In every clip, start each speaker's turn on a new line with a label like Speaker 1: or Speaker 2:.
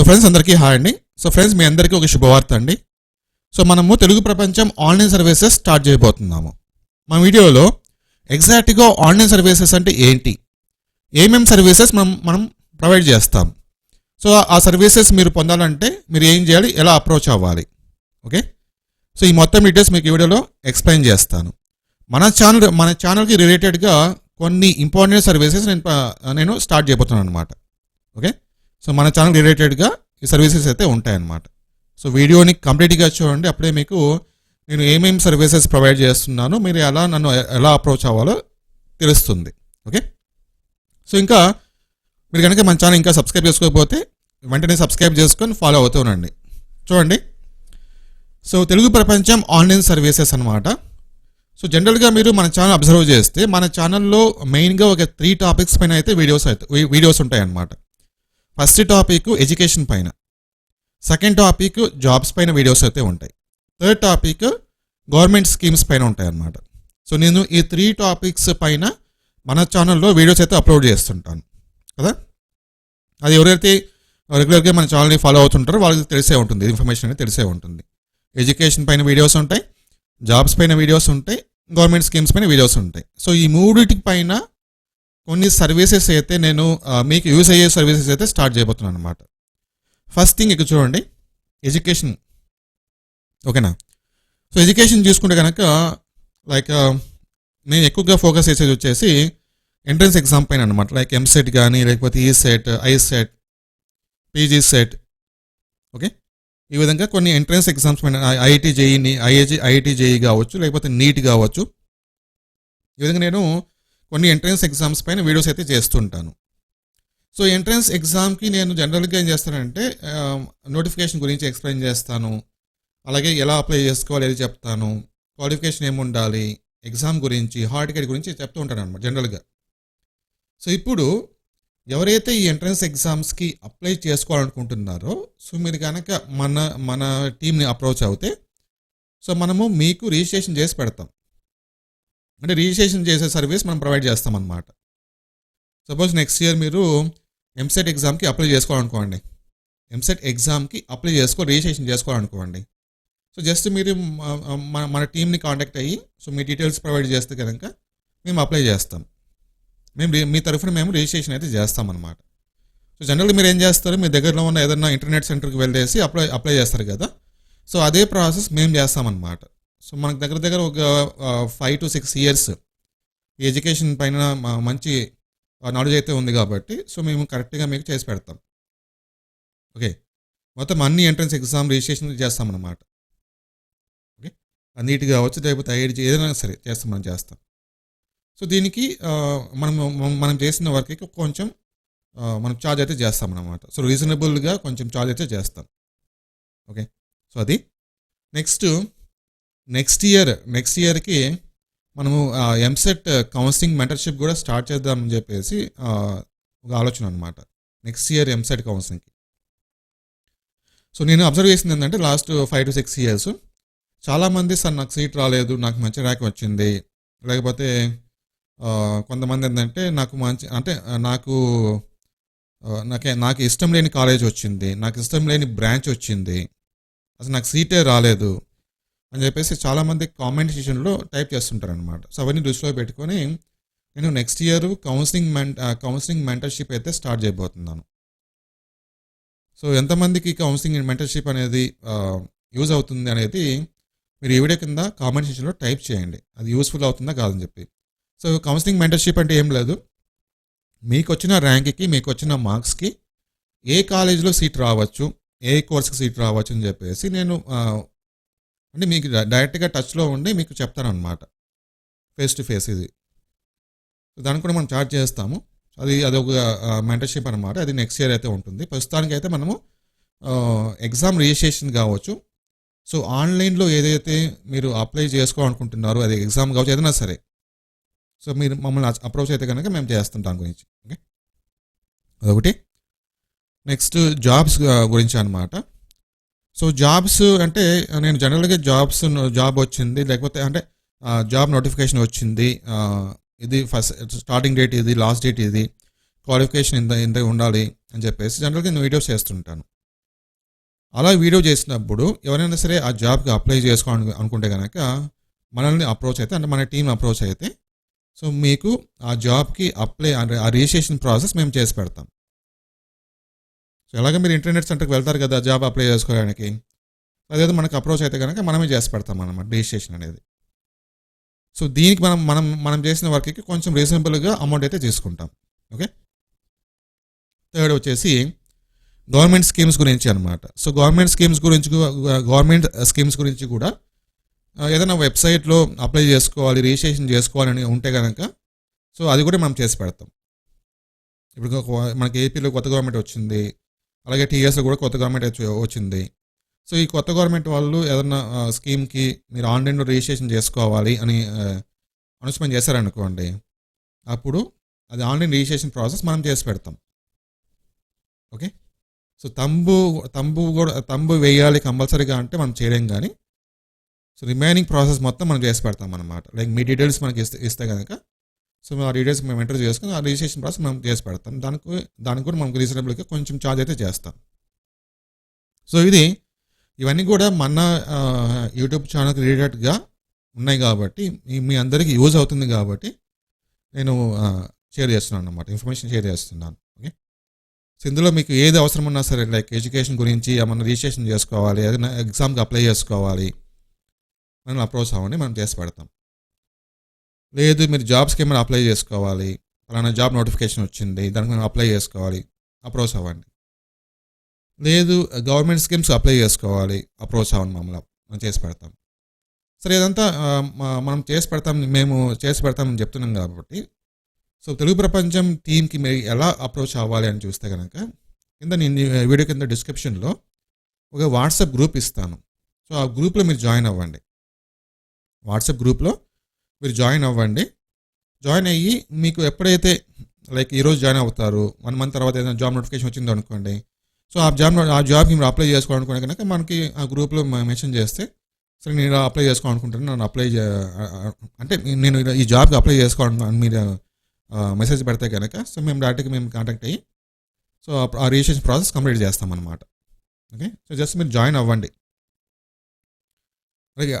Speaker 1: Friends అందరికీ hi అండి. Friends మీ అందరికీ ఒక శుభవార్త అండి. మనము తెలుగు ప్రపంచం ఆన్లైన్ సర్వీసెస్ స్టార్ట్ చేయబోతున్నాము. మా వీడియోలో ఎగ్జాక్ట్గా ఆన్లైన్ సర్వీసెస్ అంటే ఏంటి, ఏమేమి సర్వీసెస్ మనం ప్రొవైడ్ చేస్తాం, ఆ సర్వీసెస్ మీరు పొందాలంటే మీరు ఏం చేయాలి, ఎలా అప్రోచ్ అవ్వాలి, ఓకే. ఈ మొత్తం డీటెయిల్స్ మీకు ఈ వీడియోలో ఎక్స్ప్లెయిన్ చేస్తాను. మన ఛానల్కి రిలేటెడ్గా కొన్ని ఇంపార్టెంట్ సర్వీసెస్ నేను స్టార్ట్ చేయబోతున్నాను అనమాట, ఓకే. మన ఛానల్ రిలేటెడ్గా ఈ సర్వీసెస్ అయితే ఉంటాయన్నమాట. వీడియోని కంప్లీట్గా చూడండి, అప్పుడే మీకు నేను ఏమేమి సర్వీసెస్ ప్రొవైడ్ చేస్తున్నానో మీరు నన్ను ఎలా అప్రోచ్ అవ్వాలో తెలుస్తుంది, ఓకే. ఇంకా మీరు కనుక మన ఛానల్ ఇంకా సబ్స్క్రైబ్ చేసుకోకపోతే వెంటనే సబ్స్క్రైబ్ చేసుకొని ఫాలో అవుతూ ఉండండి. చూడండి, తెలుగు ప్రపంచం ఆన్లైన్ సర్వీసెస్ అనమాట. జనరల్గా మీరు మన ఛానల్ అబ్జర్వ్ చేస్తే మన ఛానల్లో మెయిన్గా ఒక 3 టాపిక్స్ పైన అయితే వీడియోస్ ఉంటాయి అన్నమాట. ఫస్ట్ టాపిక్ ఎడ్యుకేషన్ పైన, సెకండ్ టాపిక్ జాబ్స్ పైన వీడియోస్ అయితే ఉంటాయి, థర్డ్ టాపిక్ గవర్నమెంట్ స్కీమ్స్ పైన ఉంటాయి అన్నమాట. నేను ఈ 3 టాపిక్స్ పైన మన ఛానల్లో వీడియోస్ అయితే అప్లోడ్ చేస్తుంటాను కదా. అది ఎవరైతే రెగ్యులర్గా మన ఛానల్ని ఫాలో అవుతుంటారో వాళ్ళకి తెలిసే ఉంటుంది, ఇన్ఫర్మేషన్ అనేది తెలిసే ఉంటుంది. ఎడ్యుకేషన్ పైన వీడియోస్ ఉంటాయి, జాబ్స్ పైన వీడియోస్ ఉంటాయి, గవర్నమెంట్ స్కీమ్స్ పైన వీడియోస్ ఉంటాయి. ఈ 3 పైన కొన్ని సర్వీసెస్ అయితే నేను మీకు యూజ్ అయ్యే సర్వీసెస్ అయితే స్టార్ట్ చేయబోతున్నాను అనమాట. ఫస్ట్ థింగ్ ఇక్కడ చూడండి, ఎడ్యుకేషన్, ఓకేనా. ఎడ్యుకేషన్ చూసుకుంటే కనుక లైక్ నేను ఎక్కువగా ఫోకస్ చేసేది వచ్చేసి ఎంట్రన్స్ ఎగ్జామ్ పైన అనమాట. లైక్ ఎంసెట్ కానీ, లేకపోతే ECET, ICET, PG set, okay. ఈ విధంగా కొన్ని ఎంట్రన్స్ ఎగ్జామ్స్ పైన ఐఐటి జేఈ కావచ్చు, లేకపోతే నీట్ కావచ్చు. ఈ విధంగా నేను కొన్ని ఎంట్రన్స్ ఎగ్జామ్స్ పైన వీడియోస్ అయితే చేస్తుంటాను. ఎంట్రన్స్ ఎగ్జామ్కి నేను జనరల్గా ఏం చేస్తానంటే నోటిఫికేషన్ గురించి ఎక్స్ప్లెయిన్ చేస్తాను, అలాగే ఎలా అప్లై చేసుకోవాలి అది చెప్తాను, క్వాలిఫికేషన్ ఏముండాలి, ఎగ్జామ్ గురించి, హాల్ టికెట్ గురించి చెప్తూ ఉంటాను అనమాట జనరల్గా. ఇప్పుడు ఎవరైతే ఈ ఎంట్రన్స్ ఎగ్జామ్స్కి అప్లై చేసుకోవాలనుకుంటున్నారో మీరు కనుక మన టీమ్ని అప్రోచ్ అవుతే మనము మీకు రిజిస్ట్రేషన్ చేసి పెడతాం. అంటే రిజిస్ట్రేషన్ చేసే సర్వీస్ మనం ప్రొవైడ్ చేస్తామన్నమాట. సపోజ్ నెక్స్ట్ ఇయర్ మీరు ఎంసెట్ ఎగ్జామ్కి అప్లై చేసుకోవాలనుకోండి, రిజిస్ట్రేషన్ చేసుకోవాలనుకోండి. జస్ట్ మీరు మన టీమ్ని కాంటాక్ట్ అయ్యి మీ డీటెయిల్స్ ప్రొవైడ్ చేస్తే కనుక మేము అప్లై చేస్తాం. మీ తరఫున మేము రిజిస్ట్రేషన్ అయితే చేస్తామన్నమాట. జనరల్గా మీరు ఏం చేస్తారు, మీ దగ్గరలో ఉన్న ఏదైనా ఇంటర్నెట్ సెంటర్కి వెళ్ళేసి అప్లై చేస్తారు కదా. అదే ప్రాసెస్ మేము చేస్తామన్నమాట. మనకు దగ్గర ఒక 5 to 6 years ఈ ఎడ్యుకేషన్ పైన మంచి నాలెడ్జ్ అయితే ఉంది కాబట్టి మేము కరెక్ట్గా మీకు చేసి పెడతాం, ఓకే. మొత్తం అన్ని ఎంట్రన్స్ ఎగ్జామ్ రిజిస్ట్రేషన్ చేస్తామన్నమాట, ఓకే. నీట్ కావచ్చు, లేకపోతే ఐఐటి ఏదైనా సరే మనం చేస్తాం. దీనికి మనం చేసిన వర్క్కి కొంచెం మనం ఛార్జ్ అయితే చేస్తామన్నమాట. రీజనబుల్గా కొంచెం ఛార్జ్ అయితే చేస్తాం, ఓకే. అది నెక్స్ట్ ఇయర్కి మనము ఎంసెట్ కౌన్సిలింగ్ మెంటర్షిప్ కూడా స్టార్ట్ చేద్దామని చెప్పేసి ఒక ఆలోచన అనమాట. నెక్స్ట్ ఇయర్ ఎంసెట్ కౌన్సిలింగ్కి. నేను అబ్జర్వ్ చేసింది ఏంటంటే లాస్ట్ 5 to 6 years చాలామంది నాకు సీట్ రాలేదు, నాకు మంచి ర్యాంక్ వచ్చింది, లేకపోతే కొంతమంది ఏంటంటే నాకు ఇష్టం లేని కాలేజ్ వచ్చింది, నాకు ఇష్టం లేని బ్రాంచ్ వచ్చింది, అసలు నాకు సీటే రాలేదు అని చెప్పేసి చాలామంది కామెంట్ సెక్షన్లో టైప్ చేస్తుంటారు అనమాట. అవన్నీ దృష్టిలో పెట్టుకొని నేను నెక్స్ట్ ఇయర్ కౌన్సిలింగ్ మెంటర్షిప్ అయితే స్టార్ట్ చేయబోతున్నాను. ఎంతమందికి కౌన్సిలింగ్ మెంటర్షిప్ అనేది యూజ్ అవుతుంది అనేది మీరు ఈ వీడియో కింద కామెంట్ సెక్షన్లో టైప్ చేయండి, అది యూస్ఫుల్ అవుతుందా కాదని చెప్పి. కౌన్సిలింగ్ మెంటర్షిప్ అంటే ఏం లేదు, మీకు వచ్చిన ర్యాంక్కి, మీకు వచ్చిన మార్క్స్కి ఏ కాలేజీలో సీట్ రావచ్చు, ఏ కోర్స్కి సీట్ రావచ్చు అని చెప్పేసి నేను అంటే మీకు డైరెక్ట్గా టచ్లో ఉండి మీకు చెప్తానమాట, ఫేస్ టు ఫేస్. ఇది దానికి కూడా మనం చార్జ్ చేస్తాము. అదొక మెంటర్షిప్ అనమాట. అది నెక్స్ట్ ఇయర్ అయితే ఉంటుంది. ప్రస్తుతానికి అయితే మనము ఎగ్జామ్ రిజిస్ట్రేషన్ కావచ్చు, ఆన్లైన్లో ఏదైతే మీరు అప్లై చేసుకోవాలనుకుంటున్నారో అది ఎగ్జామ్ కావచ్చు, ఏదైనా సరే మీరు మమ్మల్ని అప్రోచ్ అయితే కనుక మేము చేస్తాం దాని గురించి, ఓకే. అదొకటి. నెక్స్ట్ జాబ్స్ గురించి అనమాట. జాబ్స్ అంటే నేను జనరల్గా జాబ్ వచ్చింది, లేకపోతే అంటే జాబ్ నోటిఫికేషన్ వచ్చింది, ఇది ఫస్ట్ స్టార్టింగ్ డేట్ ఇది, లాస్ట్ డేట్ ఇది, క్వాలిఫికేషన్ ఇంత ఉండాలి అని చెప్పేసి జనరల్గా నేను వీడియోస్ చేస్తుంటాను. అలా వీడియో చేసినప్పుడు ఎవరైనా సరే ఆ జాబ్కి అప్లై చేసుకోవాలి అనుకుంటే కనుక మనల్ని అప్రోచ్ అయితే, అంటే మన టీం అప్రోచ్ అయితే, సో మీకు ఆ జాబ్కి అప్లై అంటే ఆ రిజిస్ట్రేషన్ ప్రాసెస్ మేము చేసి పెడతాం. సో ఎలాగ మీరు ఇంటర్నెట్ సెంటర్కి వెళ్తారు కదా జాబ్ అప్లై చేసుకోవడానికి, అదేదో మనకు అప్రోచ్ అయితే కనుక మనమే చేసి పెడతాం అన్నమాట రిజిస్ట్రేషన్ అనేది. సో దీనికి మనం మనం మనం చేసిన వర్క్కి కొంచెం రీజనబుల్గా అమౌంట్ అయితే తీసుకుంటాం. ఓకే. థర్డ్ వచ్చేసి గవర్నమెంట్ స్కీమ్స్ గురించి అనమాట. సో గవర్నమెంట్ స్కీమ్స్ గురించి కూడా ఏదైనా వెబ్సైట్లో అప్లై చేసుకోవాలి, రిజిస్ట్రేషన్ చేసుకోవాలని ఉంటే కనుక సో అది కూడా మనం చేసి పెడతాం. ఇప్పుడు మనకి ఏపీలో కొత్త గవర్నమెంట్ వచ్చింది, అలాగే టీఎస్లో కూడా కొత్త గవర్నమెంట్ వచ్చింది. సో ఈ కొత్త గవర్నమెంట్ వాళ్ళు ఏదైనా స్కీమ్కి మీరు ఆన్లైన్లో రిజిస్ట్రేషన్ చేసుకోవాలి అని అనౌన్స్మెంట్ చేశారనుకోండి, అప్పుడు అది ఆన్లైన్ రిజిస్ట్రేషన్ ప్రాసెస్ మనం చేసి పెడతాం. ఓకే. సో తంబు వేయాలి కంపల్సరీగా అంటే మనం చేయలేం, కానీ సో రిమైనింగ్ ప్రాసెస్ మొత్తం మనం చేసి పెడతాం అన్నమాట. లైక్ మీ డీటెయిల్స్ మనకి ఇస్తే కనుక సో ఆ డీటెయిల్స్ మేము ఎంటర్ చేసుకుని ఆ రిజిస్ట్రేషన్ ప్రాసెస్ మనం చేసి పెడతాం. దానికి కూడా మనకు రీజనబుల్గా కొంచెం ఛార్జ్ అయితే చేస్తాం. సో ఇవన్నీ కూడా మన యూట్యూబ్ ఛానల్కి రిలేటెడ్గా ఉన్నాయి కాబట్టి మీ అందరికీ యూజ్ అవుతుంది కాబట్టి నేను షేర్ చేస్తున్నాను అన్నమాట, ఇన్ఫర్మేషన్ షేర్ చేస్తున్నాను. ఓకే. సో ఇందులో మీకు ఏది అవసరం ఉన్నా సరే, లైక్ ఎడ్యుకేషన్ గురించి ఏమన్నా రిజిస్ట్రేషన్ చేసుకోవాలి, ఏదైనా ఎగ్జామ్కి అప్లై చేసుకోవాలి, మనం అప్రోచ్ అవ్వండి, మనం చేసి పెడతాం. లేదు మీరు జాబ్స్కి ఏమైనా అప్లై చేసుకోవాలి, అలానే జాబ్ నోటిఫికేషన్ వచ్చింది దానికి మనం అప్లై చేసుకోవాలి, అప్రోచ్ అవ్వండి. లేదు గవర్నమెంట్ స్కీమ్స్ అప్లై చేసుకోవాలి, అప్రోచ్ అవ్వండి, మనం చేసి పెడతాం. సరే ఇదంతా మనం మేము చేసి పెడతామని చెప్తున్నాం కాబట్టి సో తెలుగు ప్రపంచం టీమ్కి మీరు ఎలా అప్రోచ్ అవ్వాలి అని చూస్తే కనుక నేను వీడియో కింద డిస్క్రిప్షన్లో ఒక వాట్సాప్ గ్రూప్ ఇస్తాను. సో ఆ గ్రూప్లో మీరు జాయిన్ అవ్వండి. వాట్సాప్ గ్రూప్లో మీరు జాయిన్ అయ్యి మీకు ఎప్పుడైతే లైక్ ఈరోజు జాయిన్ అవుతారు, 1 month తర్వాత ఏదైనా జాబ్ నోటిఫికేషన్ వచ్చిందో అనుకోండి, సో ఆ జాబ్కి మీరు అప్లై చేసుకోవాలనుకునే కనుక మనకి ఆ గ్రూప్లో మెన్షన్ చేస్తే సరే నేను ఇలా అప్లై చేసుకోవాలనుకుంటున్నాను, నన్ను అంటే నేను ఈ జాబ్కి అప్లై చేసుకోవాలనుకున్నాను మీరు మెసేజ్ పెడితే కనుక సో మేము డైరెక్ట్గా కాంటాక్ట్ అయ్యి సో ఆ రిజిస్ట్రేషన్ ప్రాసెస్ కంప్లీట్ చేస్తాం అన్నమాట. ఓకే. సో జస్ట్ మీరు జాయిన్ అవ్వండి.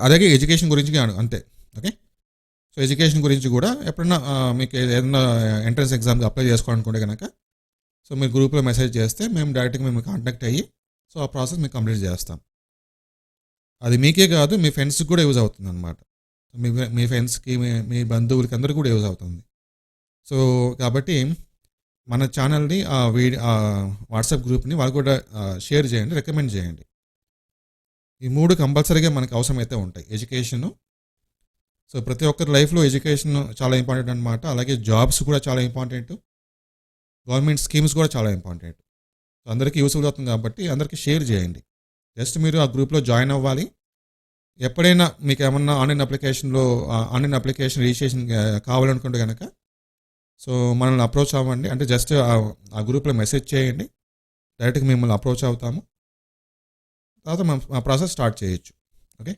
Speaker 1: అలాగే ఎడ్యుకేషన్ గురించి అంతే. ఓకే. సో ఎడ్యుకేషన్ గురించి కూడా ఎప్పుడన్నా మీకు ఏదైనా ఎంట్రన్స్ ఎగ్జామ్కి అప్లై చేసుకోవాలనుకుంటే కనుక సో మీరు గ్రూప్లో మెసేజ్ చేస్తే మేము డైరెక్ట్గా మేము కాంటాక్ట్ అయ్యి సో ఆ ప్రాసెస్ మీకు కంప్లీట్ చేస్తాం. అది మీకే కాదు మీ ఫ్రెండ్స్కి కూడా యూజ్ అవుతుంది అనమాట. మీ ఫ్రెండ్స్కి మీ బంధువులకి అందరికీ కూడా యూజ్ అవుతుంది. సో కాబట్టి మన ఛానల్ని వాట్సాప్ గ్రూప్ని వాళ్ళు కూడా షేర్ చేయండి, రికమెండ్ చేయండి. ఈ 3 కంపల్సరీగా మనకు అవసరమైతే ఉంటాయి. ఎడ్యుకేషను, సో ప్రతి ఒక్కరి లైఫ్లో ఎడ్యుకేషన్ చాలా ఇంపార్టెంట్ అనమాట. అలాగే జాబ్స్ కూడా చాలా ఇంపార్టెంట్, గవర్నమెంట్ స్కీమ్స్ కూడా చాలా ఇంపార్టెంట్. సో అందరికీ యూస్ఫుల్ అవుతుంది కాబట్టి అందరికీ షేర్ చేయండి. జస్ట్ మీరు ఆ గ్రూప్లో జాయిన్ అవ్వాలి. ఎప్పుడైనా మీకు ఏమన్నా ఆన్లైన్ అప్లికేషన్ రిజిస్ట్రేషన్ కావాలనుకుంటే కనుక సో మనల్ని అప్రోచ్ అవ్వండి. అంటే జస్ట్ ఆ గ్రూప్లో మెసేజ్ చేయండి, డైరెక్ట్గా మిమ్మల్ని అప్రోచ్ అవుతాము, తర్వాత మనం ఆ ప్రాసెస్ స్టార్ట్ చేయొచ్చు. ఓకే.